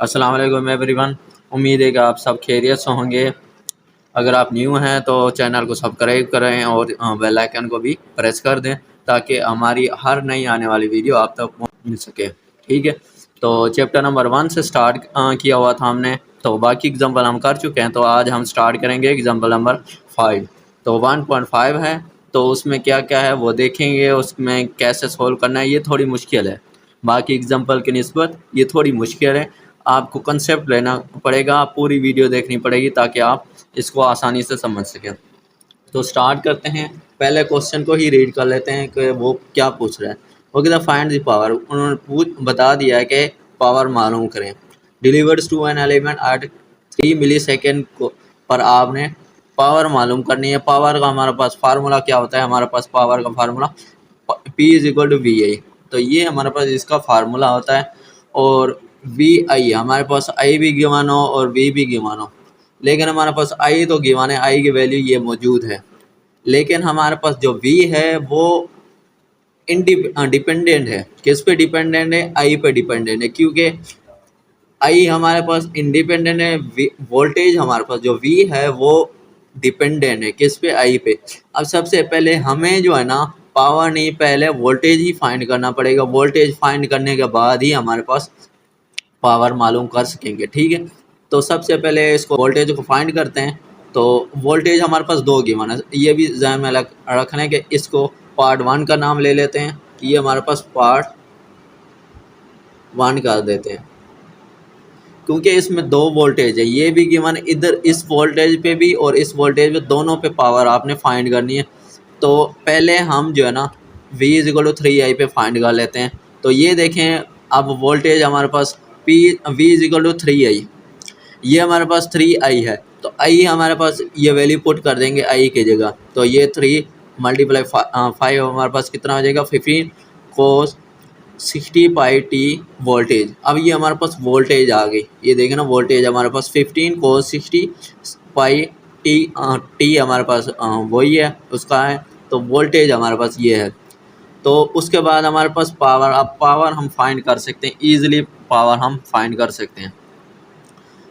अस्सलाम वालेकुम एवरीवन। उम्मीद है कि आप सब खैरियत से होंगे। अगर आप न्यू हैं तो चैनल को सब्सक्राइब करें और बेल आइकन को भी प्रेस कर दें ताकि हमारी हर नई आने वाली वीडियो आप तक मिल सके। ठीक है, तो चैप्टर नंबर 1 से स्टार्ट किया हुआ था हमने, तो बाकी एग्जाम्पल हम कर चुके हैं। तो आज हम स्टार्ट करेंगे एग्जाम्पल नंबर 5। तो 1.5 है, तो उसमें क्या क्या है वो देखेंगे, उसमें कैसे सोल्व करना है। ये थोड़ी मुश्किल है, बाकी एग्जाम्पल की निस्बत ये थोड़ी मुश्किल है। आपको कंसेप्ट लेना पड़ेगा, पूरी वीडियो देखनी पड़ेगी ताकि आप इसको आसानी से समझ सकें। तो स्टार्ट करते हैं, पहले क्वेश्चन को ही रीड कर लेते हैं कि वो क्या पूछ रहा है। वो कहता है फाइंड द पावर। उन्होंने बता दिया है कि पावर मालूम करें। Delivers to an element at 3 millisecond पर आपने पावर मालूम करनी है। पावर का हमारे पास फार्मूला क्या होता है? हमारे पास पावर का formula P is equal to V I. तो ये हमारे पास इसका फार्मूला होता है। और वी आई हमारे पास आई भी गिवन हो और वी भी गिवन हो, लेकिन हमारे पास आई तो गिवन है, आई की वैल्यू ये मौजूद है। लेकिन हमारे पास जो वी है वो डिपेंडेंट है। किस पे डिपेंडेंट है? आई पे डिपेंडेंट है, क्योंकि आई हमारे पास इंडिपेंडेंट है। वोल्टेज हमारे पास जो वी है वो डिपेंडेंट है किस पे? आई पे। अब सबसे पहले हमें जो है ना पावर नहीं, पहले वोल्टेज ही फाइंड करना पड़ेगा। वोल्टेज फाइंड करने के बाद ही हमारे पास पावर मालूम कर सकेंगे। ठीक है, तो सबसे पहले इसको वोल्टेज को फाइंड करते हैं। तो वोल्टेज हमारे पास दो गिवन है, ये भी ध्यान में रख लें कि इसको पार्ट 1 का नाम ले लेते हैं कि ये हमारे पास पार्ट 1 कर देते हैं, क्योंकि इसमें दो वोल्टेज है। ये भी गिवन इधर इस वोल्टेज पे भी और इस वोल्टेज पे, दोनों पे पावर आपने फाइंड करनी है। तो पहले हम जो है ना V is equal to 3I पे फाइंड कर लेते हैं। तो ये देखें, अब वोल्टेज हमारे पास V is equal to 3I, ये हमारे पास 3I है। तो I हमारे पास ये वैल्यू पुट कर देंगे I की जगह। तो ये 3 मल्टीप्लाई 5 हमारे पास कितना हो जाएगा? 15 कोस 60 पाई टी वोल्टेज। अब ये हमारे पास वोल्टेज आ गई, ये देखें ना, वोल्टेज हमारे पास 15 कोस 60 पाई टी हमारे पास वही है, उसका है। तो वोल्टेज हमारे पास ये है। तो उसके बाद हमारे पास पावर, अब पावर हम फाइंड कर सकते हैं ईजिली, पावर हम फाइंड कर सकते हैं।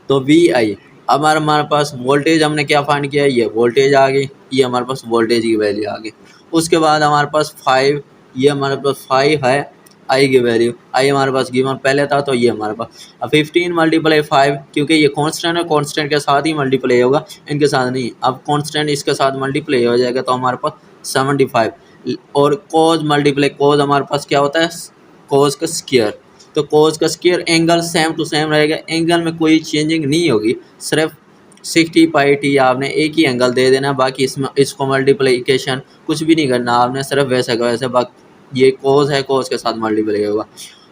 तो वी आई, अब हमारे पास वोल्टेज हमने क्या फाइंड किया? ये वोल्टेज आ गई, ये हमारे पास वोल्टेज की वैल्यू आ गई। उसके बाद हमारे पास 5, ये हमारे पास 5 है आई की वैल्यू। आई हमारे पास गिवन पहले था, तो ये हमारे पास। अब 15 मल्टीप्लाई 5, क्योंकि ये कांस्टेंट है, कांस्टेंट के साथ ही मल्टीप्लाई होगा, इनके साथ नहीं। अब कांस्टेंट इसके साथ मल्टीप्लाई हो जाएगा, तो हमारे पास 75। और कोज मल्टीप्लाई कोज हमारे पास क्या होता है? कोज का स्क्वायर। तो कोस का square, angle same to same रहेगा, एंगल में कोई चेंजिंग नहीं होगी, सिर्फ 60 पाई टी आपने एक ही एंगल दे देना। बाकी इसमें इसको मल्टीप्लिकेशन कुछ भी नहीं करना आपने, सिर्फ वैसे का वैसे। बाकी ये कोस है, कोस के साथ मल्टीप्लाई होगा।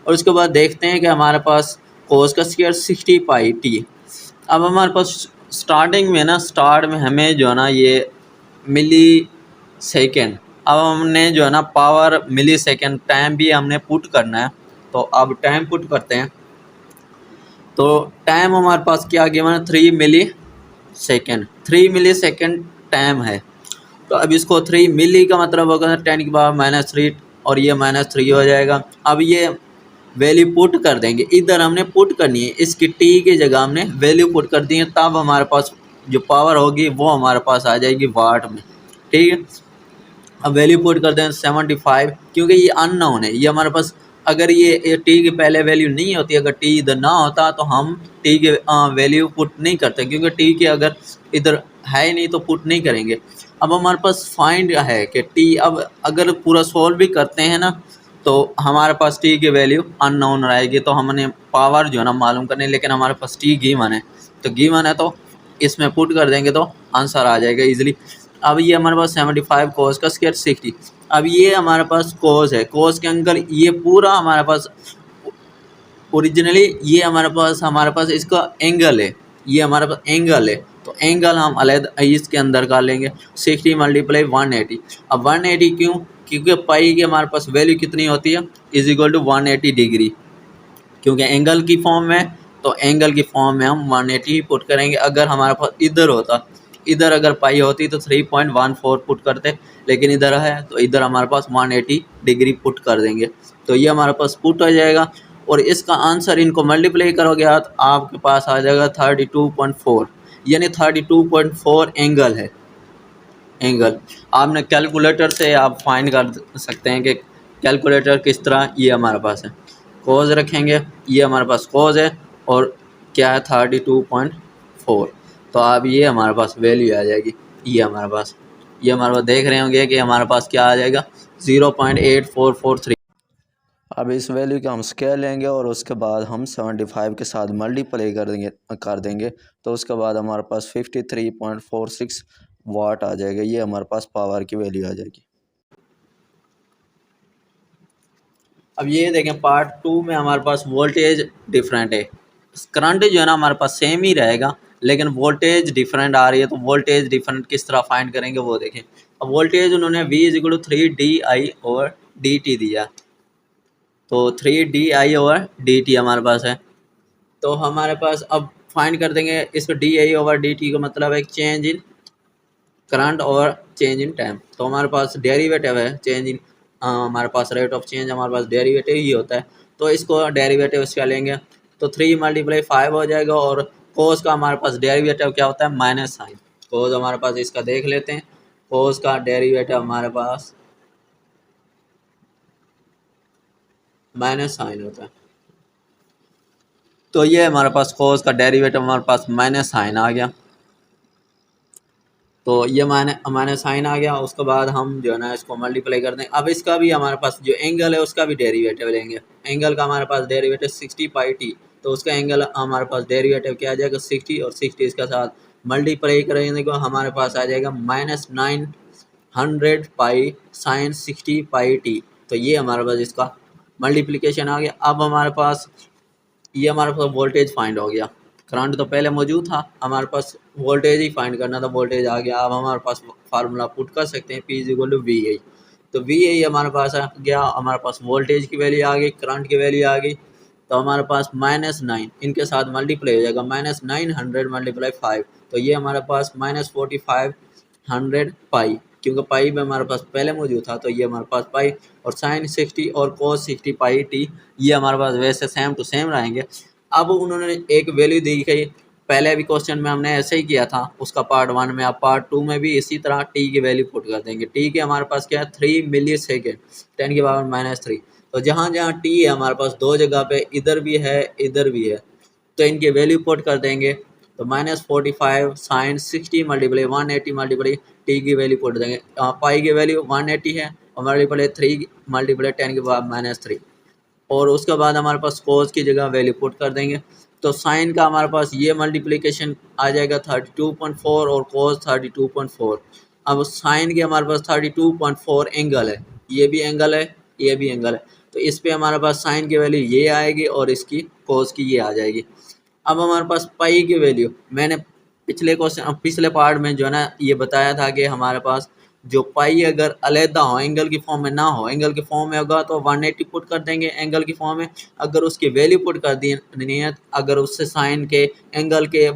और उसके बाद देखते हैं कि हमारे पास कोस का स्क्वायर 60 पाई टी। अब हमारे पास स्टार्टिंग में ना, स्टार्ट में हमें जो है ना ये मिली सेकेंड, अब हमने जो है ना पावर मिली सेकेंड, टाइम भी हमने पुट करना है। तो अब टाइम पुट करते हैं। तो टाइम हमारे पास क्या गिवन है? 3 मिली सेकेंड। 3 मिली सेकेंड टाइम है। तो अब इसको 3 मिली का मतलब होगा 10 की पावर -3, और ये -3 हो जाएगा। अब ये वैल्यू पुट कर देंगे, इधर हमने पुट करनी है, इसकी टी की जगह हमने वैल्यू पुट कर दी है, तब हमारे पास जो पावर होगी वो हमारे पास आ जाएगी वाट में। ठीक है, अब वैल्यू पुट करते हैं 75, क्योंकि ये अननोन है। ये हमारे पास, अगर ये टी की पहले वैल्यू नहीं होती, अगर टी इधर ना होता तो हम टी के वैल्यू पुट नहीं करते, क्योंकि टी के अगर इधर है ही नहीं तो पुट नहीं करेंगे। अब हमारे पास फाइंड है कि टी, अब अगर पूरा सोल्व भी करते हैं ना तो हमारे पास टी की वैल्यू अननोन रहेगी। तो हमने पावर जो है ना मालूम करनी, लेकिन हमारे पास टी गिवन है, तो गिवन है तो इसमें पुट कर देंगे तो आंसर आ जाएगा इजीली। अब ये हमारे पास 75 कोस का स्क्वायर 60। अब ये हमारे पास कोस है, कोस के अंदर ये पूरा हमारे पास ओरिजिनली ये हमारे पास इसका एंगल है, ये हमारे पास एंगल है। तो एंगल हम अलग इसके अंदर कर लेंगे, 60 मल्टीप्लाई 180। अब 180 क्यों? क्योंकि पाई की हमारे पास वैल्यू कितनी होती है? इज इक्वल टू 180 डिग्री, क्योंकि एंगल की फॉर्म में, तो एंगल की फॉर्म में हम 180 पुट करेंगे। अगर हमारे पास इधर होता, इधर अगर पाई होती तो 3.14 पुट करते, लेकिन इधर है तो इधर हमारे पास 180 डिग्री पुट कर देंगे। तो ये हमारे पास पुट हो जाएगा। और इसका आंसर इनको मल्टीप्लाई करोगे तो आपके पास आ जाएगा 32.4, यानी 32.4 एंगल है। एंगल आपने कैलकुलेटर से आप फाइंड कर सकते हैं कि कैलकुलेटर किस तरह, ये हमारे पास है कोज रखेंगे, ये हमारे पास कोज है और क्या है 32.4, तो अब ये हमारे पास वैल्यू आ जाएगी। ये हमारे पास देख रहे होंगे कि हमारे पास क्या आ जाएगा 0.8443। अब इस वैल्यू का हम स्केल लेंगे और उसके बाद हम 75 के साथ मल्टीप्लाई कर देंगे तो उसके बाद हमारे पास 53.46 वाट आ जाएगा। ये हमारे पास पावर की वैल्यू आ जाएगी। अब ये देखें पार्ट 2 में हमारे पास वोल्टेज डिफरेंट है, करंट जो है ना हमारे पास सेम ही रहेगा लेकिन वोल्टेज डिफरेंट आ रही है। तो वोल्टेज डिफरेंट किस तरह फाइंड करेंगे वो देखें। अब वोल्टेज उन्होंने V = 3di/dt दिया, तो 3di/dt हमारे पास है। तो हमारे पास अब फाइंड कर देंगे इसको di/dt का मतलब है चेंज इन करंट और चेंज इन टाइम। तो हमारे पास डेरिवेटिव है चेंज इन, हमारे पास रेट ऑफ चेंज, हमारे पास डेरिवेटिव ही होता है। तो इसको डेरिवेटिव इसका लेंगे तो 3 × 5 हो जाएगा और कोस का हमारे पास डेरिवेटिव क्या होता है माइनस साइन। कोस हमारे पास इसका देख लेते हैं, कोस का डेरिवेटिव हमारे पास माइनस साइन होता है। तो ये हमारे पास कोस का डेरिवेटिव हमारे पास माइनस साइन आ गया, तो ये माइनस साइन आ गया। उसके बाद हम जो है ना इसको मल्टीप्लाई कर दें। अब इसका भी हमारे पास जो एंगल है उसका भी डेरिवेटिव लेंगे। एंगल का हमारे पास डेरिवेटिव 60πt, तो उसका एंगल हमारे पास डेरिवेटिव क्या आ जाएगा 60 और 60 इसके साथ मल्टीप्लाई करेंगे तो हमारे पास आ जाएगा -900π sin 60πt। तो ये हमारे पास इसका मल्टीप्लिकेशन आ गया। अब हमारे पास ये हमारे पास वोल्टेज फाइंड हो गया, करंट तो पहले मौजूद था, हमारे पास वोल्टेज ही फाइंड करना था, वोल्टेज आ गया। अब हमारे पास फार्मूला पुट कर सकते हैं P = VI। तो VI हमारे पास आ गया, हमारे पास वोल्टेज की वैल्यू आ गई, करंट की वैल्यू आ गई। तो हमारे पास -9 इनके साथ मल्टीप्लाई हो जाएगा, -900 × 5, तो ये हमारे पास -4500π, क्योंकि पाई में हमारे पास पहले मौजूद था तो ये हमारे पास पाई, और sin 60 और cos 60πt ये हमारे पास वैसे सेम टू सेम रहेंगे। अब उन्होंने एक वैल्यू दी गई, पहले भी क्वेश्चन में हमने ऐसे ही किया था उसका पार्ट 1 में, अब पार्ट 2 में भी इसी तरह t की वैल्यू पुट कर देंगे। t के हमारे पास क्या है 3 मिलीसेकेंड 10⁻³ तो जहाँ जहाँ t है हमारे पास दो जगह पे, इधर भी है इधर भी है, तो इनकी वैल्यू पुट कर देंगे। तो -45 sin 60 × 180 × t की वैल्यू पुट देंगे। पाई की वैल्यू 180 है और मल्टीप्लाई 3 × 10⁻³ और उसके बाद हमारे पास कोस की जगह वैल्यू पुट कर देंगे। तो साइन का हमारे पास ये मल्टीप्लिकेशन आ जाएगा 32.4 और कोस 32.4। अब साइन के हमारे पास 32.4 एंगल है, ये भी एंगल है ये भी एंगल है, तो इस पे हमारे पास साइन की वैल्यू ये आएगी और इसकी कोस की ये आ जाएगी। अब हमारे पास पाई की वैल्यू, मैंने पिछले पार्ट में जो है ना ये बताया था कि हमारे पास जो पाई अगर अलहदा हो, एंगल की फॉर्म में ना हो, एंगल की फॉर्म में होगा तो 180 पुट कर देंगे एंगल की फॉर्म में। अगर उसकी वैल्यू पुट कर दी है, अगर उससे साइन के एंगल के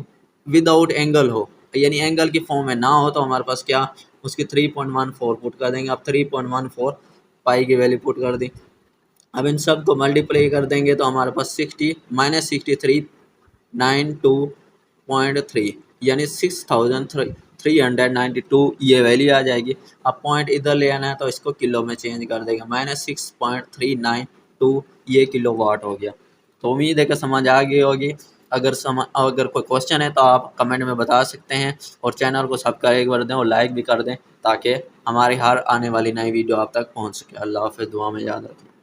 विदाउट एंगल हो, यानी एंगल की फॉर्म में ना हो, तो हमारे पास क्या उसकी 3.14 पुट कर देंगे। अब 3.14 पाई की वैल्यू पुट कर दी। अब इन सब को मल्टीप्लाई कर देंगे तो हमारे पास 60 -6392.3 यानी 6392 ये वैल्यू आ जाएगी। अब पॉइंट इधर ले आना है तो इसको किलो में चेंज कर देंगे, -6.392 ये किलो वाट हो गया। तो उम्मीद है कि समझ आ गई होगी। अगर कोई क्वेश्चन है तो आप कमेंट में बता सकते हैं और चैनल को सब्सक्राइब कर दें और लाइक भी कर दें ताकि हमारी हर आने वाली नई वीडियो आप तक पहुंच सके। अल्लाह हाफ़िज़, दुआ में याद रखें।